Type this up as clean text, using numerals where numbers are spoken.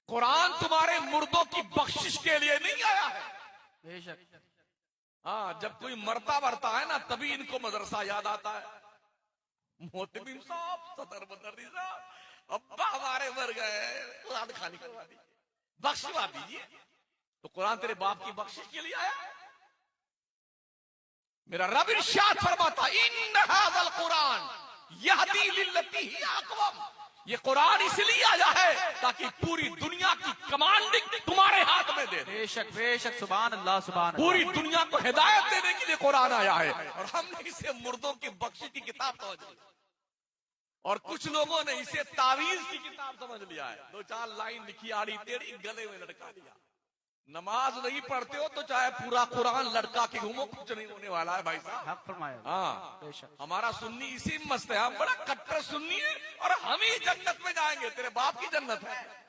कुरान तुम्हारे मुर्दों की बख्शिश के लिए नहीं आया है। बेशक। हाँ, जब कोई मरता मरता है ना तभी इनको मदरसा याद आता है। मोहतमिम साहब, सदर मुदर्री साहब, अब्बा हमारे मर गए, कुरान खानी करवा दीजिए, बख्शवा दीजिए। तो कुरान तेरे बाप की बख्शिश के लिए आया है। मेरा रब इरशाद फरमाता, इन हाज़ल कुरान यहदी लिल्लती ही अक़वम। ये कुरान इसलिए आया है ताकि पूरी दुनिया की कमांडिंग तुम्हारे हाथ में दे। बेशक बेशक, सुभान अल्लाह सुभान अल्लाह। पूरी दुनिया को हिदायत देने के लिए कुरान आया है। और हमने इसे मुर्दों की बख्शिश की किताब समझ ली, और कुछ लोगों ने इसे तावीज की किताब समझ लिया है। दो चार लाइन लिखी आड़ी टेढ़ी गले में लटका दिया। नमाज नहीं पढ़ते हो तो चाहे पूरा कुरान लटका के घूमो, कुछ नहीं होने वाला है भाई साहब। हक फरमाया। हाँ, बेशक। हमारा सुन्नी इसी में मस्त है, हम बड़ा कट्टर सुन्नी है और हम ही जन्नत में जाएंगे। तेरे बाप की जन्नत है।